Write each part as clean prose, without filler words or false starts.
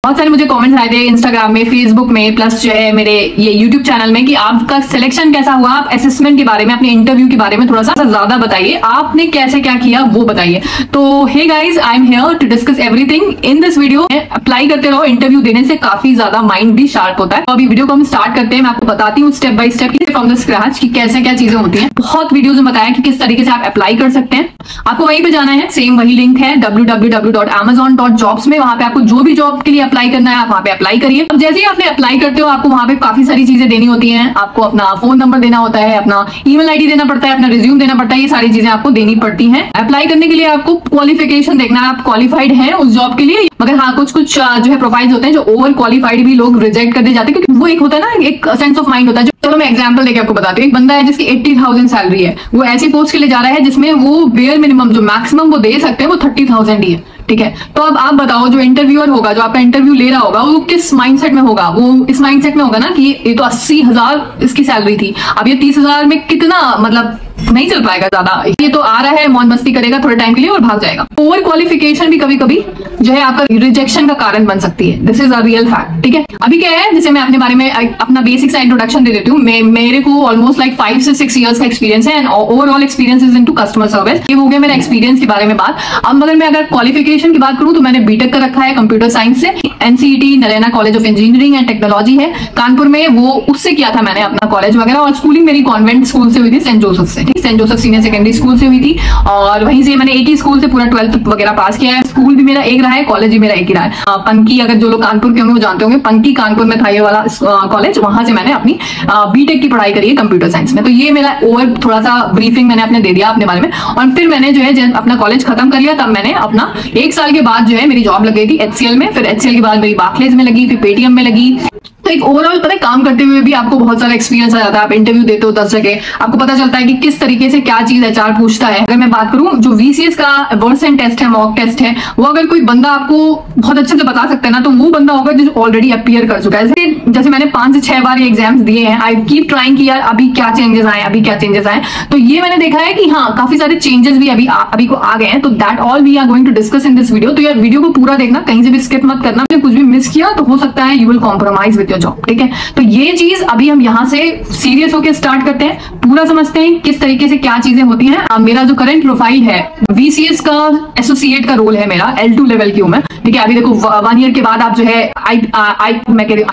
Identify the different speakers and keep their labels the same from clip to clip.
Speaker 1: बहुत सारे मुझे कमेंट्स आए थे इंस्टाग्राम में, फेसबुक में, प्लस जो है मेरे ये यूट्यूब चैनल में कि आपका सिलेक्शन कैसा हुआ, आप असेसमेंट के बारे में, अपने इंटरव्यू के बारे में थोड़ा सा ज्यादा बताइए, आपने कैसे क्या किया वो बताइए। तो hey guys, I am here to discuss everything in this video. Apply करते रहो, इंटरव्यू देने से काफी ज्यादा माइंड भी शार्प होता है। तो अभी वीडियो को हम स्टार्ट करते हैं। मैं आपको बताती हूँ step by step from the scratch कि कैसे क्या चीजें होती हैं। बहुत वीडियोज में बताया कि किस तरीके से आप अप्लाई कर सकते हैं। आपको वहीं पे जाना है, सेम वही लिंक है www.amazon.jobs में। वहां पे आपको जो भी जॉब के लिए अप्लाई करना है आप वहां पे अप्लाई करिए। अब जैसे ही आपने अप्लाई करते हो आपको वहां पे काफी सारी चीजें देनी होती हैं। आपको अपना फोन नंबर देना होता है, अपना ईमेल आईडी देना पड़ता है, अपना रिज्यूम देना पड़ता है। ये सारी चीजें आपको देनी पड़ती हैं। अप्लाई करने के लिए आपको क्वालिफिकेशन देखना है, आप क्वालिफाइड हैं उस जॉब के लिए। मगर हाँ, कुछ जो है प्रोफाइल्स होते हैं जो ओवर क्वालिफाइड भी लोग रिजेक्ट कर दे जाते हैं, क्योंकि वो एक होता है ना, एक सेंस ऑफ माइंड होता है। चलो मैं एग्जांपल देके आपको बताती हूँ। एक बंदा है जिसकी 80,000 सैलरी है, वो ऐसी पोस्ट के लिए जा रहा है जिसमें वो बेयर मिनिमम जो मैक्सिमम वो दे सकते हैं वो 30,000 ही है। ठीक है, तो अब आप बताओ, जो इंटरव्यूअर होगा, जो आपका इंटरव्यू ले रहा होगा, वो किस माइंडसेट में होगा? वो इस माइंडसेट में होगा ना कि ये तो 80,000 इसकी सैलरी थी, अब ये 30,000 में कितना, मतलब नहीं चल पाएगा ज्यादा। ये तो आ रहा है, मौज मस्ती करेगा थोड़े टाइम के लिए और भाग जाएगा। ओवर क्वालिफिकेशन भी कभी कभी जो है आपका रिजेक्शन का कारण बन सकती है। This is a real fact. ठीक है, अभी क्या है, जैसे मैं अपने बारे में अपना बेसिक सा इंट्रोडक्शन दे देती हूँ। मेरे को ऑलमोस्ट लाइक 5 से 6 इयर्स का एक्सपीरियंस है and overall experience is into customer service. ये हो गया मेरा एक्सपीरियंस के बारे में बात। अब अगर मैं क्वालिफिकेशन की बात करूँ तो मैंने बीटेक कर रखा है कंप्यूटर साइंस से। NCET Naraina college of engineering and technology है कानपुर में, वो उससे किया था मैंने अपना कॉलेज वगैरह। और स्कूलिंग मेरी कॉन्वेंट स्कूल से हुई थी, सेंट जोसेफ से। Saint Joseph senior secondary school से हुई थी और वहीं से मैंने एक ही स्कूल से पूरा 12th वगैरह पास किया है। स्कूल भी मेरा एक रहा है, कॉलेज भी मेरा एक ही रहा है। पंकी, अगर जो लोग कानपुर के होंगे वो जानते होंगे, पंकी कानपुर में था ये वाला कॉलेज। वहां से मैंने अपनी बीटेक की पढ़ाई करी है कंप्यूटर साइंस में। तो ये मेरा ओवर थोड़ा सा ब्रीफिंग मैंने अपने दे दिया अपने बारे में। और फिर मैंने जो है अपना कॉलेज खत्म कर लिया, तब मैंने अपना 1 साल के बाद जो है मेरी जॉब लग गई थी HCL में। फिर HCL के बाद मेरी बार्कलेज में लगी, फिर पेटीएम में लगी। तो एक ओवरऑल पता है, काम करते हुए भी आपको बहुत सारा एक्सपीरियंस आ जाता है। आप इंटरव्यू देते हो 10 जगह, आपको पता चलता है कि किस तरीके से क्या चीज HR पूछता है। अगर मैं बात करूं, जो VCS का वर्सन टेस्ट है, मॉक टेस्ट है, वो अगर कोई बंदा आपको बहुत अच्छे से बता सकता है ना, तो वो बंदा होगा जो ऑलरेडी अपीयर कर चुका है। जैसे मैंने 5 से 6 बार ये एग्जाम्स दिए हैं। आई कीप ट्राइंग कि यार अभी क्या चेंजेस आए, अभी क्या चेंजेस आए। तो ये मैंने देखा है कि हाँ, काफी सारे चेंजेस भी अभी को आ गए हैं। तो that all we are going to discuss in this video. तो यार वीडियो को पूरा देखना, कहीं से भी स्किप मत करना। कुछ भी मिस किया तो हो सकता है you will compromise with your job. ठीक है, तो ये चीज अभी हम यहाँ से सीरियस होकर स्टार्ट करते हैं, पूरा समझते हैं किस तरीके से क्या चीजें होती हैं। मेरा जो करंट प्रोफाइल है, VCS का एसोसिएट का रोल है मेरा, L2 लेवल की हूं मैं। ठीक है, अभी देखो 1 ईयर के बाद आप जो है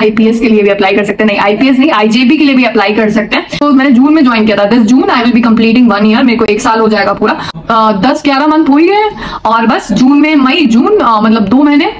Speaker 1: IPS के लिए भी अप्लाई कर सकते हैं। नहीं, IPS नहीं, IJP के लिए भी अप्लाई कर सकते हैं। तो मैंने जून में ज्वाइन किया था। 10 June I will be completing 1 year. मेरे को 1 साल हो जाएगा पूरा। 10-11 मंथ हो ही गए और बस जून में, मई जून, मतलब 2 महीने।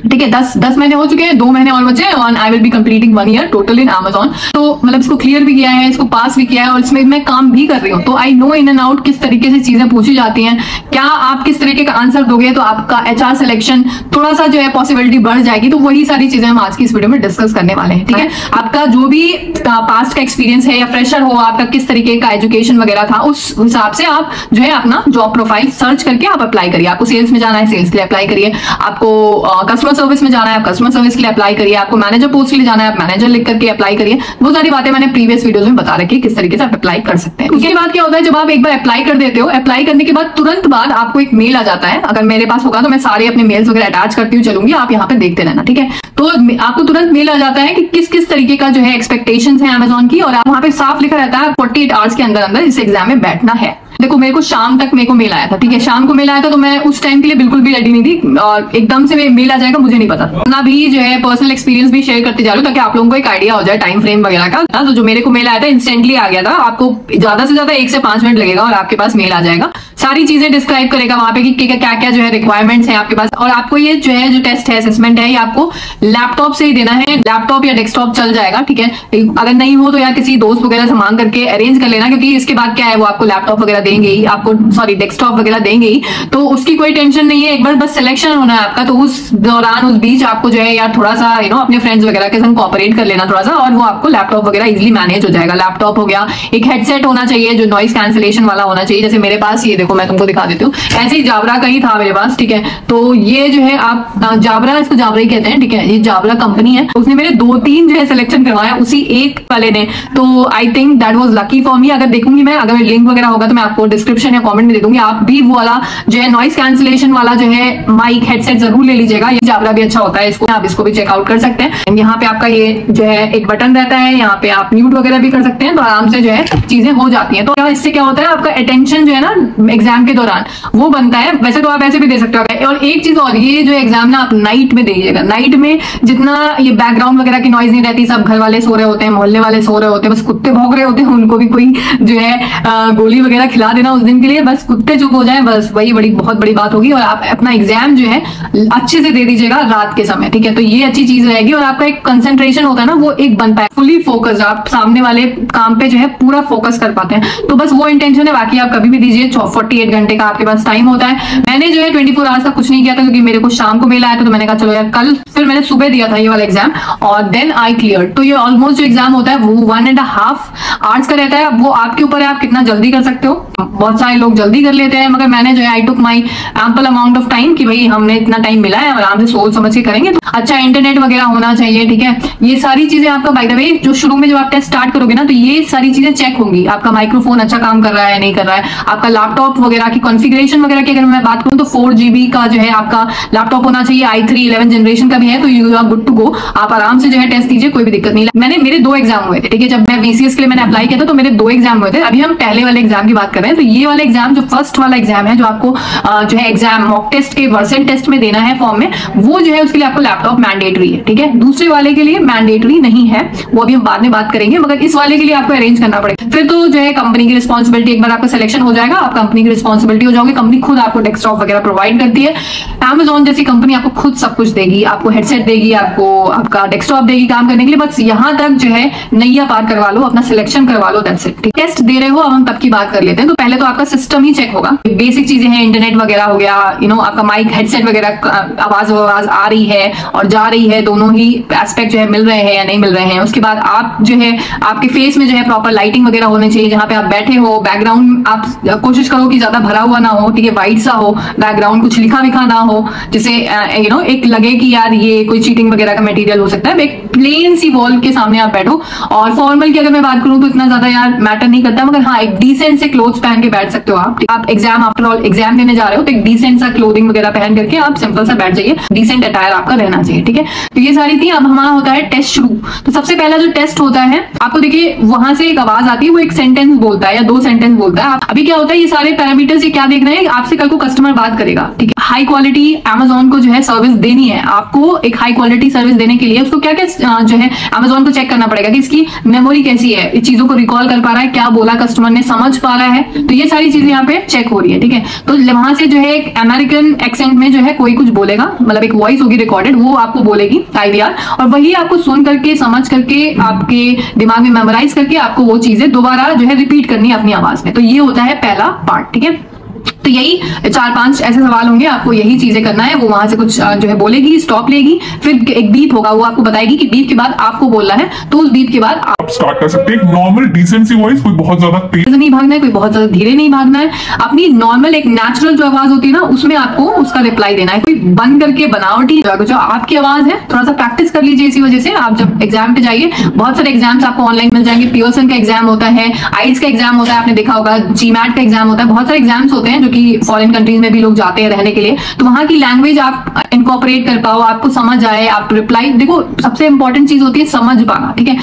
Speaker 1: ठीक है, 10 महीने हो चुके हैं, 2 महीने और बचे और आई will be completing 1 year total in Amazon। तो मतलब इसको क्लियर भी किया है, इसको पास भी किया है और इसमें मैं काम भी कर रही हूँ। तो I know in and out किस तरीके से चीजें पूछी जाती हैं, क्या आप किस तरीके का आंसर दोगे तो आपका HR सिलेक्शन थोड़ा सा जो है पॉसिबिलिटी बढ़ जाएगी। तो वही सारी चीजें हम आज की इस वीडियो में डिस्कस करने वाले हैं। ठीक है, आपका जो भी पास्ट का एक्सपीरियंस है या फ्रेशर हो, आपका किस तरीके का एजुकेशन वगैरह था, उस हिसाब से आप जो है अपना जॉब प्रोफाइल सर्च करके आप अप्लाई करिए। आपको सेल्स में जाना है, सेल्स के लिए अप्लाई करिए। आपको कस्टमर सर्विस में जाना है, कस्टमर सर्विस के लिए अप्लाई करिए। आपको मैनेजर पोस्ट के लिए जाना है, आप मैनेजर लिख करके अप्लाई करिए। वो सारी बातें मैंने प्रीवियस वीडियोस में बता रखी है किस तरीके से आप अप्लाई कर सकते हैं। उसके बाद क्या होता है, जब आप एक बार अप्लाई कर देते हो, अप्लाई करने के बाद तुरंत बाद आपको एक मेल आ जाता है। अगर मेरे पास होगा तो मैं सारे अपने मेल्स वगैरह अटैच करती हूँ, चलूंगी, आप यहाँ पे देखते रहना। ठीक है, तो आपको तुरंत मेल आ जाता है कि किस किस तरीके का जो है एक्सपेक्टेशंस है Amazon की, और वहाँ पे साफ लिखा रहता है 48 आवर्स के अंदर अंदर इस एग्जाम में बैठना है। देखो, मेरे को शाम तक मेरे को मेल आया था। ठीक है, शाम को मेल आया था, तो मैं उस टाइम के लिए बिल्कुल भी रेडी नहीं थी और एकदम से मेल आ जाएगा मुझे नहीं पता। अपना भी जो है पर्सनल एक्सपीरियंस भी शेयर करते जा रही हूँ ताकि आप लोगों को एक आइडिया हो जाए टाइम फ्रेम वगैरह का। तो जो मेरे को मेल आया था इंस्टेंटली आ गया था। आपको ज्यादा से ज्यादा 1 से 5 मिनट लगेगा और आपके पास मेल आ जाएगा। सारी चीजें डिस्क्राइब करेगा वहां पे कि क्या क्या जो है रिक्वायरमेंट्स है आपके पास। और आपको ये जो टेस्ट है, असेसमेंट है, ये आपको लैपटॉप से ही देना है। लैपटॉप या डेस्कटॉप चल जाएगा। ठीक है, अगर नहीं हो तो यार किसी दोस्त वगैरह से मांग करके अरेंज कर लेना, क्योंकि इसके बाद क्या है, वो आपको लैपटॉप वगैरह देंगे ही, आपको डेस्कटॉप वगैरह देंगे ही। तो उसकी कोई टेंशन नहीं है, एक बार बस सिलेक्शन होना है आपका। तो उस दौरान, उस बीच आपको जो है यार थोड़ा सा अपने फ्रेंड्स वगैरह के साथ कोऑपरेट कर लेना थोड़ा सा, और वो आपको लैपटॉप वगैरह इजीली मैनेज हो जाएगा। लैपटॉप हो गया, एक हेडसेट होना चाहिए जो नॉइस कैंसिलेशन वाला होना चाहिए। जैसे मेरे पास ये देखो देखो मैं तुमको दिखा देती हूँ। ऐसे ही जाबरा का ही था मेरे पास, ठीक है। तो ये जो है आप जाबरा, इसको जाबरा ही कहते हैं, ठीक है। ये जाबरा कंपनी है, उसने मेरे 2-3 जो है सिलेक्शन करवाया उसी एक वाले ने। तो I think that was lucky for me. अगर देखूंगी मैं, अगर लिंक वगैरह होगा तो मैं आपको डिस्क्रिप्शन या कमेंट में दे दूंगी। आप भी वो वाला जो है नॉइस कैंसिलेशन वाला जो है माइक हेडसेट जरूर ले लीजिएगा। ये जाबरा भी अच्छा होता है, इसको आप इसको भी चेकआउट कर सकते हैं। यहाँ पे आपका ये जो है एक बटन रहता है, यहाँ पे आप म्यूट वगैरह भी कर सकते हैं, तो आराम से जो है चीजें हो जाती हैं। तो इससे क्या होता है, आपका अटेंशन जो है ना एग्जाम के दौरान वो बनता है। वैसे तो आप ऐसे भी दे सकते हो। और एक चीज और, ये जो एग्जाम ना आप नाइट में दीजिएगा। नाइट में जितना ये बैकग्राउंड वगैरह की नॉइज नहीं रहती, सब घर वाले सो रहे होते हैं, मोहल्ले वाले सो रहे होते हैं, बस कुत्ते भौंक रहे होते हैं, उनको भी कोई जो है गोली वगैरह खिला देना उस दिन के लिए, बस कुत्ते चुप हो जाए, बस वही बहुत बड़ी बात होगी। और आप अपना एग्जाम जो है अच्छे से दे दीजिएगा रात के समय, ठीक है। तो ये अच्छी चीज रहेगी और आपका एक कंसंट्रेशन होता है ना, वो एक बनता है फुली फोकस, आप सामने वाले काम पे जो है पूरा फोकस कर पाते हैं। तो बस वो इंटेंशन है, बाकी आप कभी भी दीजिए। 48 घंटे का आपके पास टाइम होता है। मैंने जो है 24 आवर्स का कुछ नहीं किया था, क्योंकि मेरे को शाम को मेल आया था, तो मैंने कहा चलो यार कल, फिर मैंने सुबह दिया था ये वाला एग्जाम और देन आई क्लियर। तो ये ऑलमोस्ट जो एग्जाम होता है वो 1.5 आवर्स का रहता है। वो आपके ऊपर है, आप कितना जल्दी कर सकते हो। बहुत सारे लोग जल्दी कर लेते हैं, मगर मैंने जो है आई टुक माई एम्पल अमाउंट ऑफ टाइम कि भाई हमने इतना टाइम मिला है, आराम से सोच समझ के करेंगे। तो अच्छा इंटरनेट वगैरह होना चाहिए, ठीक है। ये सारी चीजें आपका बाय द वे जो शुरू में जब आप टेस्ट स्टार्ट करोगे ना, तो ये सारी चीजें चेक होंगी। आपका माइक्रोफोन अच्छा काम कर रहा है नहीं कर रहा है, आपका लैपटॉप वगैरह की कॉन्फ़िगरेशन वगैरह की अगर मैं बात करूं तो 4 GB का जो है आपका लैपटॉप होना चाहिए। i3 11 जनरेशन का भी है, तो you are good to go. आप आराम से जो है टेस्ट दीजिए, कोई भी दिक्कत नहीं। मेरे 2 एग्जाम हुए थे, ठीक है। जब मैं VCS के लिए मैंने अप्लाई किया था तो मेरे 2 एग्जाम हुए थे। अभी हम पहले वाले एग्जाम की बात कर रहे हैं। तो ये वाला एग्जाम जो फर्स्ट वाला एग्जाम है, जो आपको जो है एग्जाम मॉक टेस्ट के वर्सन टेस्ट में देना है फॉर्म में, वो जो है उसके लिए आपको लैपटॉप मैंडेटरी है, ठीक है। दूसरे वाले के लिए मैंडेटरी नहीं है, वो अभी हम बाद में बात करेंगे, मगर इस वाले के लिए आपको अरेंज करना पड़ेगा। फिर तो जो है कंपनी की रिस्पॉन्सिबिलिटी, एक बार आपका सिलेक्शन हो जाएगा आप कंपनी की रिस्पॉन्सिबिलिटी हो जाओगे। कंपनी खुद आपको डेस्कटॉप वगैरह प्रोवाइड करती है। Amazon जैसी कंपनी आपको खुद सब कुछ देगी, आपको हेडसेट देगी, आपको आपका डेस्कटॉप देगी काम करने के लिए। बस यहां तक जो है नैया पार करवा लो, अपना सिलेक्शन करवा लो, दैट्स इट। टेस्ट दे रहे हो, अब हम तब की बात कर लेते हैं। तो पहले तो आपका सिस्टम ही चेक होगा, बेसिक चीजें हैं, इंटरनेट वगैरह हो गया, आपका माइक हेडसेट वगैरह आवाज आ रही है और जा रही है, दोनों ही एस्पेक्ट जो है मिल रहे हैं या नहीं मिल रहे हैं। उसके बाद आप जो है आपके फेस में जो है प्रॉपर लाइटिंग वगैरह होनी चाहिए, जहां पे आप बैठे हो बैकग्राउंड आप कोशिश करो कि ज्यादा भरा हुआ ना हो, ठीक है, व्हाइट सा हो बैकग्राउंड, कुछ लिखा विखा ना हो, जिससे एक लगे कि यार ये कोई चीटिंग वगैरह का मटेरियल हो सकता है। एक प्लेन सी वॉल के सामने आप बैठो। और फॉर्मल की अगर मैं बात करूं तो इतना ज्यादा यार मैटर नहीं करता, मगर हाँ एक डिसेंट से क्लोथ्स पहन के बैठ सकते हो आप एग्जाम, आफ्टर ऑल एग्जाम देने जा रहे हो, तो एक डिसेंट सा क्लोथिंग वगैरह पहन करके आप सिंपल सा बैठ जाइए, डिसेंट अटायर आपका रहना चाहिए, ठीक है। तो ये सारी थी। अब हमारा होता है टेस्ट शुरू। तो सबसे पहला जो टेस्ट होता है, आपको देखिए वहां से एक आवाज आती है, वो एक सेंटेंस बोलता है या 2 सेंटेंस बोलता है। अभी क्या होता है, ये सारे पैरामीटर्स ये क्या देख रहे हैं, आपसे कल को कस्टमर बात करेगा, ठीक है। हाई क्वालिटी Amazon को जो है सर्विस देनी है, आपको एक हाई क्वालिटी सर्विस देने के लिए उसको क्या क्या जो है Amazon को चेक करना पड़ेगा कि इसकी मेमोरी कैसी है, इस चीजों को रिकॉल कर पा रहा है, क्या बोला कस्टमर ने, समझ पा रहा है। तो ये सारी चीजें यहाँ पे चेक हो रही है, ठीक है। तो वहां से जो है एक अमेरिकन एक्सेंट में जो है कोई कुछ बोलेगा, मतलब एक वॉइस होगी रिकॉर्डेड, वो आपको बोलेगी IVR, और वही आपको सुन करके समझ करके आपके दिमाग में मेमोराइज करके आपको वो चीजें दोबारा जो है रिपीट करनी है अपनी आवाज में। तो ये होता है पहला पार्ट, ठीक है। तो यही 4-5 ऐसे सवाल होंगे, आपको यही चीजें करना है। वो वहां से कुछ जो है बोलेगी, स्टॉप लेगी, फिर एक बीप होगा, वो आपको बताएगी कि बीप के बाद आपको बोलना है, तो उस बीप के बाद आप
Speaker 2: स्टार्ट कर सकते हैं। नॉर्मल डिसेंट सी वॉइस, कोई बहुत ज्यादा तेज
Speaker 1: नहीं भागना है, कोई बहुत ज्यादा धीरे नहीं भागना है। अपनी नॉर्मल एक नेचुरल जो आवाज होती है ना, उसमें आपको उसका रिप्लाई देना है। कोई बंद करके बनावटी जो आपकी आवाज है, थोड़ा सा प्रैक्टिस कर लीजिए इसी वजह से। आप जब एग्जाम पे जाइए, बहुत सारे एग्जाम्स आपको ऑनलाइन मिल जाएंगे। पियर्सन का एग्जाम होता है, आइल्स का एग्जाम होता है, आपने देखा होगा, GMAT का एग्जाम होता है, बहुत सारे एग्जाम्स होते हैं जो कि फॉरेन कंट्रीज में भी लोग जाते हैं रहने के लिए। तो वहां की लैंग्वेज आप इनकॉर्पोरेट कर पाओ, आपको समझ आए, आप रिप्लाई देखो। सबसे इंपॉर्टेंट चीज होती है समझ पाना, ठीक है।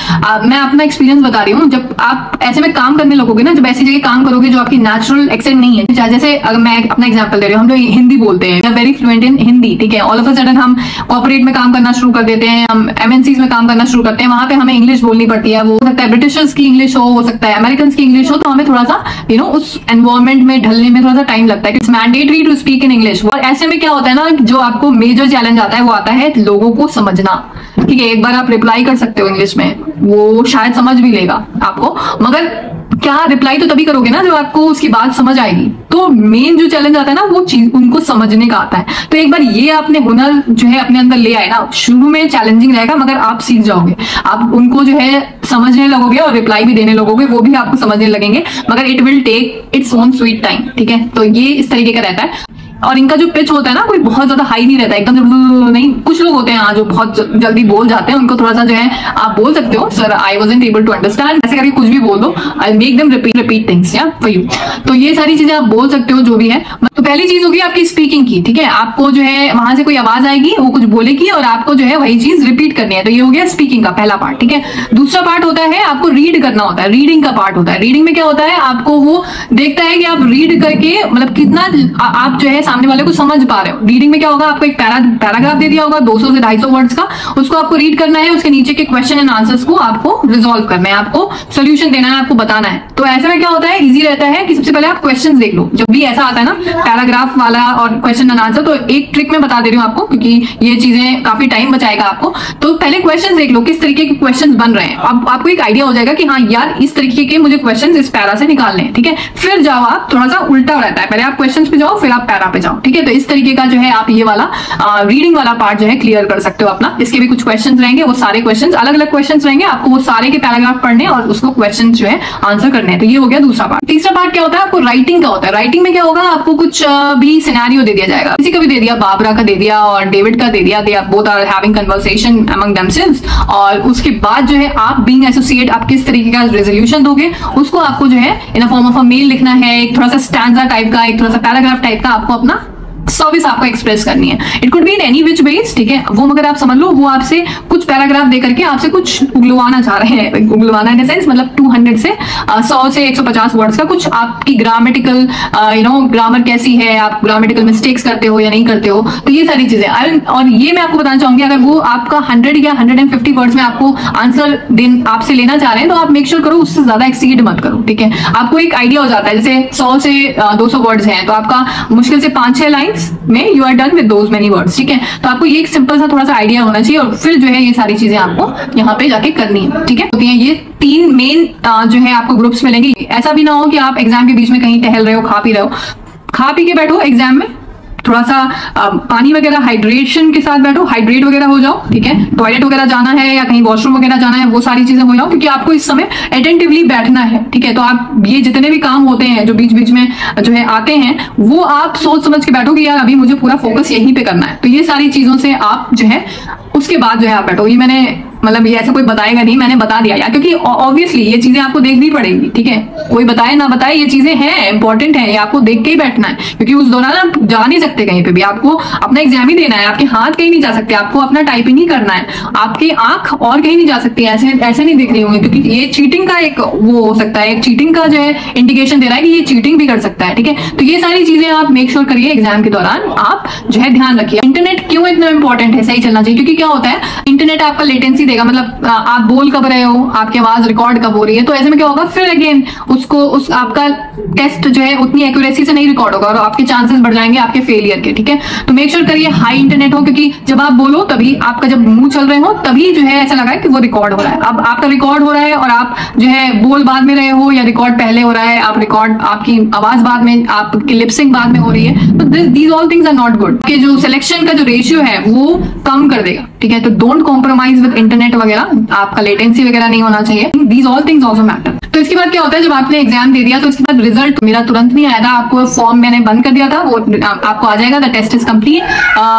Speaker 1: मैं अपना एक्सपीरियंस बता रही हूँ, जब आप ऐसे में काम करने लगोगे ना, जब ऐसी जगह काम करोगे जो आपकी नेचुरल एक्सेंट नहीं है, जैसे अगर मैं अपना एग्जांपल दे रही हूँ, हम लोग हिंदी बोलते हैं, वेरी फ्लुएंट इन हिंदी, ठीक है। ऑल ऑफ अ सडन हम कॉर्पोरेट में काम करना शुरू कर देते हैं, हम MNCs में काम करना शुरू करते हैं, वहां पे हमें इंग्लिश बोलनी पड़ती है। वो हो सकता है ब्रिटिशर्स की इंग्लिश हो सकता है अमेरिकन की इंग्लिश हो, तो हमें थोड़ा सा उस एनवायरमेंट में ढलने में थोड़ा सा टाइम लगता है। It's mandatory to speak in English. और ऐसे में क्या होता है ना, जो आपको मेजर चैलेंज आता है वो आता है लोगों को समझना, ठीक है। एक बार आप रिप्लाई कर सकते हो इंग्लिश में, वो शायद समझ भी लेगा आपको, मगर क्या रिप्लाई तो तभी करोगे ना जब आपको उसकी बात समझ आएगी। तो मेन जो चैलेंज आता है ना, वो चीज उनको समझने का आता है। तो एक बार ये आपने हुनर जो है अपने अंदर ले आए ना, शुरू में चैलेंजिंग रहेगा, मगर आप सीख जाओगे। आप उनको जो है समझने लगोगे और रिप्लाई भी देने लगोगे, वो भी आपको समझने लगेंगे, मगर it will take its own sweet time, ठीक है। तो ये इस तरीके का रहता है। और इनका जो पिच होता है ना, कोई बहुत ज्यादा हाई नहीं रहता, एकदम नहीं। कुछ लोग होते हैं जो बहुत जल्दी बोल जाते हैं, उनको थोड़ा सा जो है आप बोल सकते हो, sir I wasn't able to understand, ऐसे करके कुछ भी बोल दो, I make them repeat things या फॉर यू। तो ये सारी चीजें आप बोल सकते हो जो भी है। तो पहली चीज होगी आपकी स्पीकिंग की, ठीक है। आपको जो है वहां से कोई आवाज आएगी, वो कुछ बोलेगी और आपको जो है वही चीज रिपीट करनी है। तो ये हो गया स्पीकिंग का पहला पार्ट, ठीक है। दूसरा पार्ट होता है आपको रीड करना होता है, रीडिंग का पार्ट होता है। रीडिंग में क्या होता है, आपको वो देखता है कि आप रीड करके मतलब कितना आप जो है सामने वाले को समझ पा रहे हो। रीडिंग में क्या होगा, आपको एक पैराग्राफ दे दिया होगा 200 से 250 वर्ड्स का, उसको आपको रीड करना है, उसके नीचे के क्वेश्चन एंड आंसर्स को आपको रिजॉल्व करना है, आपको सोल्यूशन देना है, आपको बताना है। तो ऐसे में क्या होता है, इजी रहता है कि सबसे पहले आप क्वेश्चंस देख लो। जब भी ऐसा आता है ना पैराग्राफ वाला और क्वेश्चन एंड आंसर, तो एक ट्रिक मैं बता दे रही हूँ आपको, क्योंकि ये चीजें काफी टाइम बचाएगा आपको। तो पहले क्वेश्चन देख लो किस तरीके के क्वेश्चन बन रहे हैं, अब आपको एक आइडिया हो जाएगा कि हाँ यार इस तरीके के मुझे क्वेश्चन इस पैरा से निकालने हैं, ठीक है। फिर जाओ आप, थोड़ा सा उल्टा रहता है, पहले आप क्वेश्चन पे जाओ फिर आप पैरा पे जाओ, ठीक है। तो इस तरीके का जो है आप ये वाला रीडिंग वाला पार्ट जो है क्लियर कर सकते हो अपना। इसके भी कुछ क्वेश्चंस रहेंगे, वो सारे क्वेश्चंस अलग अलग क्वेश्चंस रहेंगे, आपको वो सारे के पैराग्राफ पढ़ने और उसको क्वेश्चन जो है आंसर करने हैं। तो ये हो गया दूसरा पार्ट। तीसरा पार्ट क्या होता है, आपको राइटिंग का होता है। राइटिंग में क्या होगा, आपको कुछ भी सिनेरियो दे दिया जाएगा, किसी का भी दे दिया, बाबरा का दे दिया और डेविड का दे दिया, they both are having conversation among themselves, और उसके बाद जो है आप बीइंग एसोसिएट आप किस तरीके का रेजोल्यूशन दोगे, उसको आपको जो है in form of a mail लिखना है, एक थोड़ा सा स्टैंजा टाइप का, एक थोड़ा सा पैराग्राफ टाइप का आपको अपना सर्विस आपको एक्सप्रेस करनी है। It could be in any which base, ठीक है। वो मगर आप समझ लो वो आपसे कुछ पैराग्राफ दे करके आपसे कुछ उगलवाना चाह रहे हैं, उगलवाना इन सेंस मतलब 200 से 100 से 150 वर्ड्स का कुछ आपकी ग्रामेटिकल ग्रामर कैसी है, आप ग्रामेटिकल मिस्टेक्स करते हो या नहीं करते हो, तो ये सारी चीजें। और ये मैं आपको बताना चाहूंगी, अगर वो आपका 100 या 150 वर्ड्स में आपको आंसर आपसे लेना चाह रहे हैं, तो आप मेक श्योर करो उससे ज्यादा एक्सीड मत करो, ठीक है। आपको एक आइडिया हो जाता है, जैसे 100 से 200 वर्ड्स हैं, तो आपका मुश्किल से 5-6 लाइन्स में you are done with those many words, ठीक है। तो आपको ये एक सिंपल सा थोड़ा सा आइडिया होना चाहिए, और फिर जो है ये सारी चीजें आपको यहाँ पे जाके करनी है, ठीक है। होती हैं ये 3 मेन जो है आपको ग्रुप्स मिलेंगे। ऐसा भी ना हो कि आप एग्जाम के बीच में कहीं टहल रहे हो, खा पी के बैठो एग्जाम में, थोड़ा सा पानी वगैरह हाइड्रेशन के साथ बैठो, हाइड्रेट वगैरह हो जाओ, ठीक है। टॉयलेट वगैरह जाना है या कहीं वॉशरूम वगैरह जाना है, वो सारी चीजें हो जाओ, क्योंकि आपको इस समय अटेंटिवली बैठना है, ठीक है। तो आप ये जितने भी काम होते हैं जो बीच बीच में जो है आते हैं, वो आप सोच समझ के बैठो कि यार अभी मुझे पूरा फोकस यहीं पे करना है। तो ये सारी चीजों से आप जो है उसके बाद जो है आप बैठो। ये मैंने मतलब ये ऐसे कोई बताएगा नहीं, मैंने बता दिया यार, क्योंकि ऑब्वियसली ये चीजें आपको देखनी पड़ेंगी, ठीक है। कोई बताए ना बताए ये चीजें हैं, इंपॉर्टेंट है, ये आपको देख के ही बैठना है, क्योंकि उस दौरान आप जा नहीं सकते कहीं पे भी, आपको अपना एग्जाम ही देना है, आपके हाथ कहीं नहीं जा सकते, आपको अपना टाइपिंग ही करना है, आपकी आंख और कहीं नहीं जा सकती, ऐसे नहीं दिख रही होंगी, क्योंकि ये चीटिंग का एक वो हो सकता है, एक चीटिंग का जो है इंडिकेशन दे रहा है कि ये चीटिंग भी कर सकता है, ठीक है। तो ये सारी चीजें आप मेक श्योर करिए एग्जाम के दौरान, आप जो है ध्यान रखिए। इंटरनेट क्यों इतना इंपॉर्टेंट है, सही चलना चाहिए, क्योंकि क्या होता है इंटरनेट आपका लेटेंसी देगा, मतलब आप बोल कब रहे हो, आपकी आवाज रिकॉर्ड कब हो रही है, तो ऐसे में क्या होगा, फिर अगेन उस आपका टेस्ट जो है उतनी एक्यूरेसी से नहीं रिकॉर्ड होगा और आपके चांसेस बढ़ जाएंगे आपके फेलियर के, ठीक है। तो मेक श्योर करिए हाई इंटरनेट हो, क्योंकि जब आप बोलो तभी आपका जब मुंह चल रहे हो तभी जो है ऐसा लगा है कि वो रिकॉर्ड हो रहा है। अब आपका रिकॉर्ड हो रहा है और आप जो है बोल बाद में रहे हो या रिकॉर्ड पहले हो रहा है, आप रिकॉर्ड आपकी आवाज बाद में, आपकी लिपसिंग बाद में हो रही है, तो these all things are not good. कि जो सिलेक्शन का जो रेशियो है वो कम कर देगा, ठीक है। तो डोंट कॉम्प्रोमाइज विद इंटरनेट वगैरह, आपका लेटेंसी वगैरह नहीं होना चाहिए। These all things also matter. तो इसके बाद क्या होता है, जब आपने एग्जाम दे दिया तो इसके बाद रिजल्ट मेरा तुरंत नहीं आया था, आपको फॉर्म मैंने बंद कर दिया था, वो आपको आ जाएगा, the test is complete,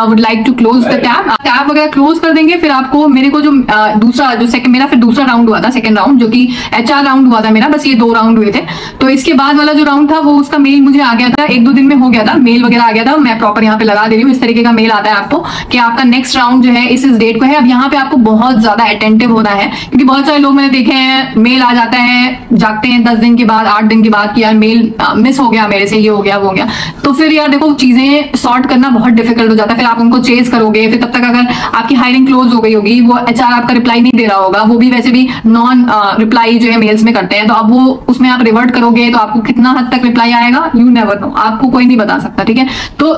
Speaker 1: would like to close the tab वगैरह क्लोज कर देंगे। फिर आपको मेरे को जो दूसरा जो सेकंड मेरा फिर दूसरा राउंड हुआ था, सेकंड राउंड जो कि HR राउंड हुआ था मेरा, बस ये 2 राउंड हुए थे। तो इसके बाद वाला जो राउंड था वो उसका मेल मुझे आ गया था, 1-2 दिन में हो गया था, मेल वगैरह आ गया था। मैं प्रॉपर यहाँ पे लगा दे रही हूँ, इस तरीके का मेल आता है आपको कि आपका नेक्स्ट राउंड जो है इस डेट को है। अब यहाँ पे आपको बहुत ज्यादा अटेंटिव होना है, क्योंकि बहुत सारे लोग मैंने देखे हैं मेल आ जाता है, जागते हैं 10 दिन के बाद, 8 दिन के बाद कि यार मेल मिस हो गया मेरे से, ये हो गया वो हो गया। तो फिर यार देखो चीजें सॉर्ट करना बहुत डिफिकल्ट हो जाता है, फिर आप उनको चेज करोगे, फिर तब तक अगर आपकी हायरिंग क्लोज हो गई होगी, वो HR आपका रिप्लाई नहीं दे रहा होगा, वो भी वैसे भी नॉन रिप्लाई जो है मेल्स में करते हैं, तो अब वो उसमें आप रिवर्ट करोगे तो आपको कितना हद तक रिप्लाई आएगा, यू नेवर नो, आपको कोई नहीं बता सकता, ठीक है। तो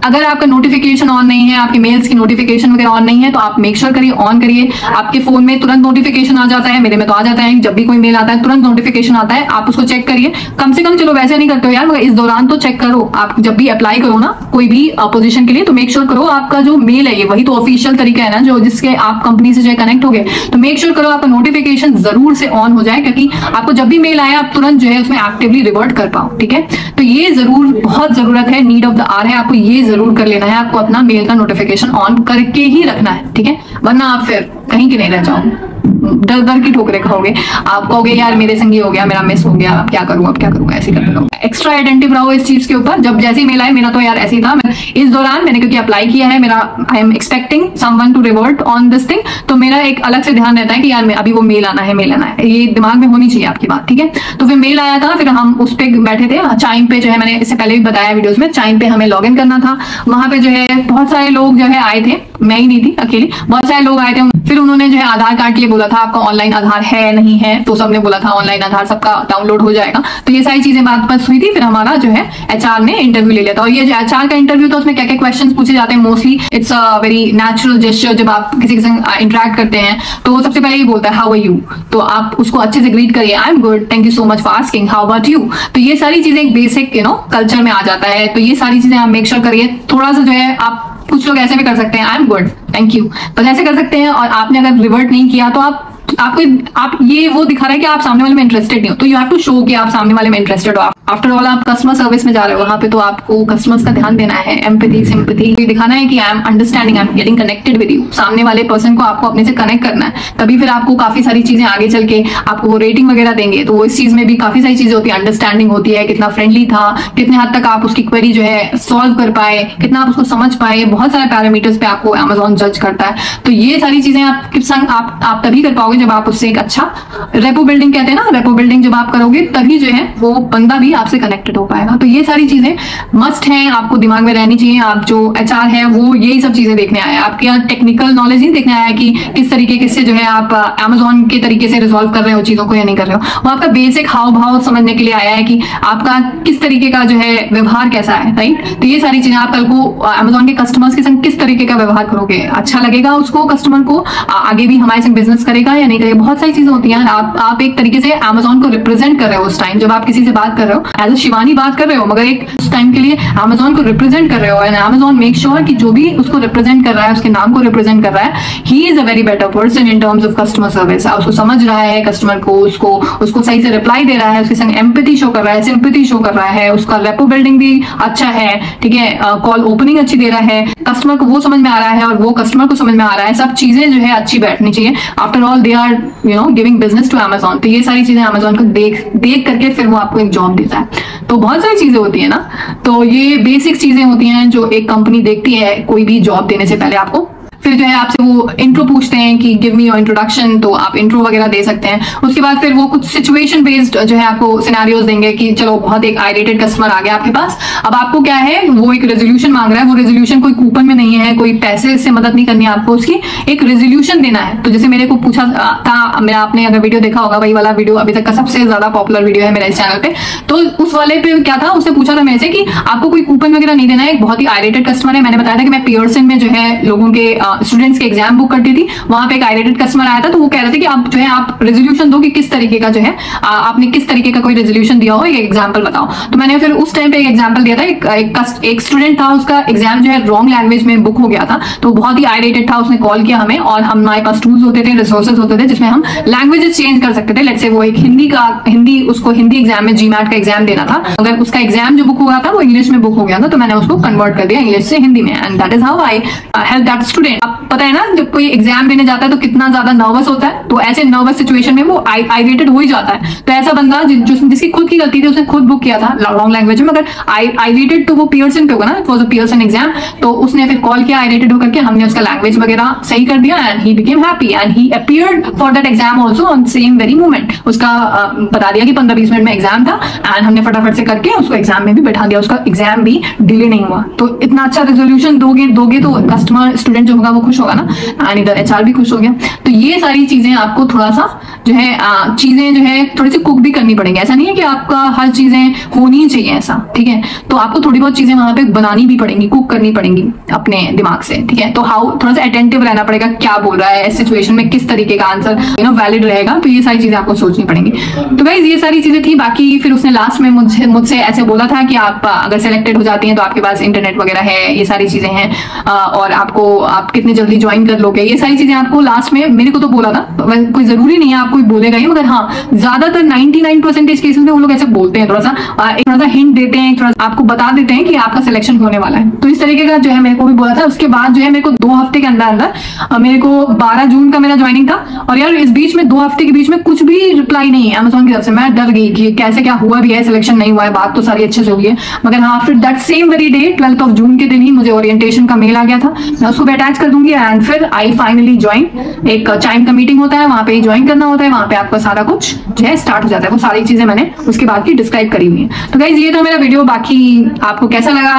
Speaker 1: अगर आपका नोटिफिकेशन ऑन नहीं है, आपके मेल्स की नोटिफिकेशन वगैरह ऑन नहीं है, तो आप मेक श्योर करिए ऑन करिए। आपके फोन में तुरंत नोटिफिकेशन आ जाता है, मेरे में तो आ जाता है, जब भी कोई मेल आता है तुरंत नोटिफिकेशन आता है, आप उसको चेक करिए। कम से कम चलो वैसे नहीं करते हो यार, मगर इस दौरान तो चेक करो। आप जब भी अप्लाई करो ना कोई भी पोजीशन के लिए, तो मेक श्योर करो आपका जो मेल है, ये वही तो ऑफिशियल तरीका है ना जो जिसके आप कंपनी से जो कनेक्ट हो गए, तो मेक श्योर करो आपका नोटिफिकेशन जरूर से ऑन हो जाए, क्योंकि आपको जब भी मेल आए आप तुरंत जो है उसमें एक्टिवली रिवर्ट कर पाओ। ठीक है, तो ये जरूर बहुत जरूरत है, नीड ऑफ द आवर है, आपको ये जरूर कर लेना है। आपको अपना मेल का नोटिफिकेशन ऑन करके ही रखना है, ठीक है, वरना आप फिर कहीं के नहीं रह जाओगे, दर दर की ठोकरें खाओगे। आप कहोगे यार मेरे संग हो गया, मेरा मिस हो गया, अब क्या करूं, अब क्या करूं, ऐसे करते रहो। एक्स्ट्रा अटेंटिव रहो इस चीज के ऊपर। जब जैसे ही मेल आए, मेरा तो यार ऐसे ही था, इस दौरान मैंने क्योंकि अप्लाई किया है, मेरा I am expecting someone to revert on this thing, तो मेरा एक अलग से ध्यान रहता है कि यार अभी वो मेल आना है, मेल आना है, ये दिमाग में होनी चाहिए आपकी बात। ठीक है, तो फिर मेल आया था, फिर हम उस पर बैठे थे चाइम पे, जो है मैंने इससे पहले भी बताया वीडियोस में, चाइम पे हमें लॉग इन करना था। वहां पे जो है बहुत सारे लोग जो है आए थे, मैं ही नहीं थी अकेली, बहुत सारे लोग आए थे। फिर उन्होंने जो है आधार कार्ड के लिए बोला था, आपका ऑनलाइन आधार है नहीं है, तो सबने बोला था ऑनलाइन आधार सबका डाउनलोड हो जाएगा। तो ये सारी चीजें बात बस हुई थी। फिर हमारा जो है एचआर ने इंटरव्यू ले लिया था, और ये जो एचआर का इंटरव्यू था उसमें क्या क्या क्वेश्चंस पूछे जाते हैं, mostly it's a very natural gesture. जब आप किसी के संग इंटरेक्ट करते हैं तो सबसे पहले ये बोलता है हाउ आर यू, तो आप उसको अच्छे से ग्रीट करिए, I am good, thank you so much for asking, how about you. तो ये सारी चीजें एक बेसिक कल्चर में आ जाता है। तो ये सारी चीजें आप मेक श्योर करिए। थोड़ा सा जो है आप, कुछ लोग ऐसे भी कर सकते हैं, I am good, thank you, बस ऐसे कर सकते हैं। और आपने अगर रिवर्ट नहीं किया तो आप ये वो दिखा रहा है कि आप सामने वाले में इंटरेस्टेड नहीं हो, तो यू हैव टू शो कि आप सामने वाले में इंटरेस्टेड हो। आफ्टर ऑल आप कस्टमर सर्विस में जा रहे हो, वहां पे तो आपको कस्टमर्स का ध्यान देना है, एम्पैथी, सिंपैथी दिखाना है कि I am understanding, I am getting connected with you. सामने वाले पर्सन को आपको अपने से कनेक्ट करना है, तभी फिर आपको काफी सारी चीजें आगे चल के आपको वो रेटिंग वगैरह देंगे। तो वो इस चीज में भी काफी सारी चीजें होती है, अंडरस्टैंडिंग होती है, कितना फ्रेंडली था, कितने हद तक आप उसकी क्वेरी जो है सॉल्व कर पाए, कितना आप उसको समझ पाए, बहुत सारे पैरामीटर्स पे आपको अमेजोन जज करता है। तो ये सारी चीजें आपके संग आप तभी कर पाओगे जब आप उससे एक अच्छा रेपो बिल्डिंग कहते हैं ना, रेपो बिल्डिंग जब आप करोगे तभी जो है वो बंदा भी आपसे कनेक्टेड हो पाएगा। तो ये सारी चीजें मस्ट हैं, आपको दिमाग में रहनी चाहिए। आप जो एचआर है वो यही सब चीजें देखने आया है, आपके यहाँ टेक्निकल नॉलेज नहीं देखने आया है कि किस तरीके से जो है आप अमेजोन के तरीके से रिजॉल्व कर रहे हो चीजों को या नहीं कर रहे हो। वो आपका बेसिक हाव भाव समझने के लिए आया है कि आपका किस तरीके का जो है व्यवहार कैसा है, राइट। तो ये सारी चीजें आप कल को अमेजोन के कस्टमर्स के संग किस तरीके का व्यवहार करोगे, अच्छा लगेगा उसको, कस्टमर को आगे भी हमारे संग बिजनेस करेगा या नहीं करेगा। बहुत सारी चीजें होती हैं। आप एक तरीके से अमेजोन को रिप्रेजेंट कर रहे हो उस टाइम जब आप किसी से बात कर रहे हो, एज अ शिवानी बात कर रहे हो, मगर एक उस टाइम के लिए अमेजोन को रिप्रेजेंट कर रहे हो। एंड अमेजोन मेक श्योर कि जो भी उसको रिप्रेजेंट कर रहा है, उसके नाम को रिप्रेजेंट कर रहा है, he is a very better person in terms of customer service. उसको समझ रहा है कस्टमर को, उसको सही से रिप्लाई दे रहा है, उसके संग एम्पैथी शो कर रहा है, सिंपैथी शो कर रहा है, उसका रेपो बिल्डिंग भी अच्छा है, ठीक है, कॉल ओपनिंग अच्छी दे रहा है, कस्टमर को वो समझ में आ रहा है और वो कस्टमर को समझ में आ रहा है। सब चीजें जो है अच्छी बैठनी चाहिए। After all they are giving business to Amazon. तो ये सारी चीजें अमेजोन को देख करके फिर वो आपको एक जॉब देता है। तो बहुत सारी चीजें होती है ना, तो ये बेसिक चीजें होती हैं जो एक कंपनी देखती है कोई भी जॉब देने से पहले आपको। फिर जो है आपसे वो इंट्रो पूछते हैं कि गिव मी योर इंट्रोडक्शन, तो आप इंट्रो वगैरह दे सकते हैं। उसके बाद फिर वो कुछ सिचुएशन बेस्ड जो है आपको सिनेरियोज देंगे कि चलो बहुत एक आइरेटेड कस्टमर आ गया आपके पास, अब आपको क्या है, वो एक रेजोल्यूशन मांग रहा है। वो रेजोल्यूशन कोई कूपन में नहीं है, कोई पैसे से मदद नहीं करनी है आपको, उसकी एक रेजोल्यूशन देना है। तो जैसे मेरे को पूछा था, मेरा आपने अगर वीडियो देखा होगा, वही वाला वीडियो अभी तक का सबसे ज्यादा पॉपुलर वीडियो है मेरे इस चैनल पे, तो उस वाले पे क्या था, उसने पूछा था मेरे से कि आपको कोई कूपन वगैरह नहीं देना है, एक बहुत ही आइरेटेड कस्टमर है। मैंने बताया था कि मैं पियर्सन में जो है लोगों के स्टूडेंट्स के एग्जाम बुक करती थी, वहां पे एक आइरेटेड कस्टमर आया था, तो वो कह रहे थे कि आप जो है आप रेजोल्यूशन दो कि किस तरीके का जो है आपने किस तरीके का कोई रेजोल्यूशन दिया हो, एक एग्जांपल बताओ। तो मैंने फिर उस टाइम पे एक एग्जांपल दिया था। एक स्टूडेंट था, उसका एग्जाम जो है रॉन्ग लैंग्वेज में बुक हो गया था, तो बहुत ही आइरेटेड था। उसने कॉल किया हमें और हमारे पास टूल्स होते थे, रिसोर्सेज होते थे जिसमें हम लैंग्वेजेस चेंज कर सकते थे। लेट्स से वो एक उसको हिंदी एग्जाम में जीमैट का एग्जाम देना था, अगर उसका एग्जाम जो बुक हुआ था वो इंग्लिश में बुक हो गया था, तो मैंने उसको कन्वर्ट कर दिया इंग्लिश से हिंदी में, and that is how I help that student. आप पता है ना, जब कोई एग्जाम देने जाता है तो कितना ज्यादा नर्वस होता है, तो ऐसे नर्वस सिचुएशन में वो आइरेटेड हो ही जाता है। तो ऐसा बंदा जिसकी खुद की गलती थी, उसने खुद बुक किया था रॉन्ग लैंग्वेज में, मगर आइरेटेड तो वो पियर्सन पे होगा ना, it was a Pearson exam, तो उसने फिर कॉल किया आइरेटेड होकर के, हमने उसका लैंग्वेज वगैरह सही कर दिया, and he became happy and he appeared for that exam also on same very moment. उसका बता दिया कि 15-20 मिनट में एग्जाम था, एंड हमने फटाफट से करके उसको एग्जाम में भी बैठा दिया, उसका एग्जाम भी डिले नहीं हुआ। तो इतना अच्छा रेजोल्यूशन दोगे तो कस्टमर स्टूडेंट जो होगा वो खुश होगा ना, एंड इधर एचआर भी खुश हो गया। तो ये सारी चीजें आपको थोड़ा सा जो है चीजें जो है थोड़ी सी कुक भी करनी पड़ेंगी। ऐसा नहीं है कि आपका हर चीजें होनी चाहिए ऐसा, ठीक है। तो आपको थोड़ी बहुत चीजें वहां पे बनानी भी पड़ेंगी, कुक करनी पड़ेंगी अपने दिमाग से, ठीक है। तो थोड़ा सा अटेंटिव रहना पड़ेगा, क्या बोल रहा है इस सिचुएशन में, किस तरीके का आंसर वैलिड रहेगा। तो ये सारी चीजें आपको सोचनी पड़ेंगी। तो गाइस ये सारी चीजें थी। बाकी फिर उसने लास्ट में मुझसे ऐसे बोला था कि आप अगर सिलेक्टेड हो जाती हैं तो आपके पास इंटरनेट वगैरह है, ये सारी चीजें हैं, और आप कितने जल्दी ज्वाइन कर लोगे, ये सारी चीजें आपको लास्ट में मेरे को तो बोला था। कोई जरूरी नहीं है आपको बोलेगा ही, मगर हाँ ज्यादातर 99% केसेस में वो लोग ऐसे बोलते हैं, थोड़ा सा हिंट देते हैं, थोड़ा सा आपको बता देते हैं कि आपका सिलेक्शन होने वाला है। तो इस तरीके का जो है मेरे को भी बोला था। उसके बाद जो है मेरे को 2 हफ्ते के अंदर मेरे को 12 जून का मेरा ज्वाइनिंग था, और यार इस बीच में 2 हफ्ते के बीच में कुछ भी रिप्लाई नहीं है अमेजोन की तरफ से। मैं डर गई कि कैसे क्या हुआ भी है, सिलेक्शन नहीं हुआ है, बात तो सारी अच्छे से हुई है। मगर हाँ फिर दैट सेम वेरी डे 12 जून के दिन ही मुझे ओरिएंटेशन का मेल आ गया था। मैं उसको भी अटैच कर दूंगी, एंड फिर आई फाइनली ज्वाइन। एक चाइम का मीटिंग होता है, वहां पे ज्वाइन करना होता है, वहां पे आपका सारा कुछ जो है स्टार्ट हो जाता है। वो सारी चीजें मैंने उसके बाद की डिस्क्राइब करी हुई है। तो गाइस ये था मेरा वीडियो। बाकी आपको कैसा लगा,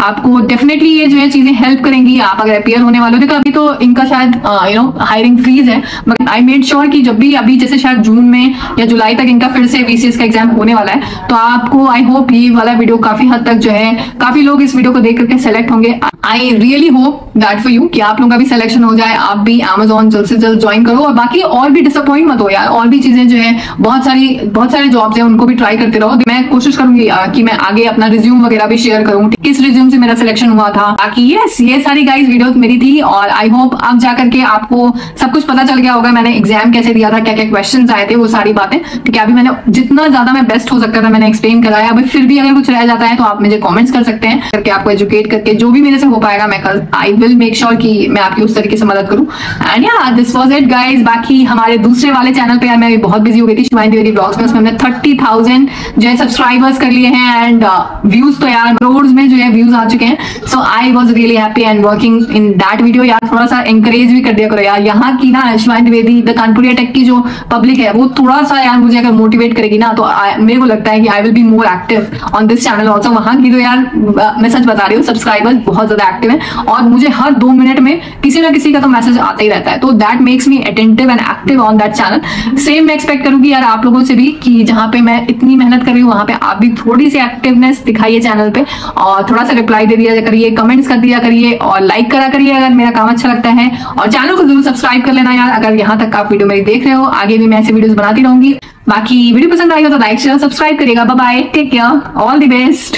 Speaker 1: आपको डेफिनेटली ये जो है चीजें हेल्प करेंगी। आप अगर अपियर होने वाले हो, अभी तो इनका शायद हायरिंग फ्रीज है, मगर आई मेड श्योर कि जब भी अभी जैसे शायद जून में या जुलाई तक इनका फिर से VCS का एग्जाम होने वाला है, तो आपको आई होप ये वाला वीडियो काफी हद तक जो है काफी लोग इस वीडियो को देख करके सेलेक्ट होंगे। I really hope that for you कि आप लोगों का भी सिलेक्शन हो जाए, आप भी Amazon जल्द से जल्द ज्वाइन करो। और बाकी और भी डिसअपॉइंट मत हो यार, और भी चीजें जो है बहुत सारे जॉब्स हैं, उनको भी ट्राई करते रहो। मैं कोशिश करूंगी कि मैं आगे अपना रिज्यूम वगैरह भी शेयर करूं, किस रिज्यूम से मेरा सिलेक्शन हुआ था। बाकी ये सारी गाइस वीडियो मेरी थी, और आई होप अब जाकर के आपको सब कुछ पता चल गया होगा, मैंने एग्जाम कैसे दिया था, क्या क्या क्वेश्चंस आए थे, वो सारी बातें, ठीक है। अभी मैंने जितना ज्यादा मैं बेस्ट हो सकता था मैंने एक्सप्लेन कराया। अभी फिर भी अगर कुछ रह जाता है तो आप मुझे कमेंट्स कर सकते हैं, करके आपको एजुकेट करके जो भी मेरे से हो पाएगा मैं आई विल मेक श्योर कि मैं आपकी उस तरीके से मदद करूं। एंड या दिस वाज इट गाइस। बाकी हमारे दूसरे वाले चैनल पे यार मैं बहुत बिजी हो गई थी, शिवानी द्विवेदी व्लॉग्स में, उसमें हमने 30,000 जो है सब्सक्राइबर्स कर लिए हैं, एंड व्यूज तो यार करोड़ में जो है व्यूज आ चुके हैं। So I was really happy and working in that video. यार थोड़ा सा एंकरेज भी कर दिया करो यार, यहाँ की ना शिवानी द्विवेदी द कानपुरिया टेक की जो पब्लिक है वो थोड़ा सा यार मुझे अगर मोटिवेट करेगी ना, तो मेरे को लगता है कि आई will be more active on this channel also. वहां की तो यार मैं सच बता रही हूँ सब्सक्राइबर्स बहुत ज्यादा एक्टिव है, और मुझे हर 2 मिनट में किसी ना किसी का तो मैसेज आता ही रहता है। तो that makes me attentive and active on that channel. Same मैं एक्सपेक्ट करूंगी यार आप लोगों से भी कि जहां पे मैं इतनी मेहनत कर रही हूँ वहां पे आप भी थोड़ी सी एक्टिवनेस दिखाइए चैनल पे, और थोड़ा सा रिप्लाई दे दिया करिए, कमेंट्स कर दिया करिए, और लाइक करा करिए अगर मेरा काम अच्छा लगता है, और चैनल को जरूर सब्सक्राइब कर लेना यार अगर यहाँ तक आप वीडियो मेरी देख रहे हो। आगे भी मैं ऐसे वीडियोस बनाती रहूंगी। बाकी वीडियो पसंद आई हो तो लाइक शेयर सब्सक्राइब करिएगा। Bye bye, take care, all the best.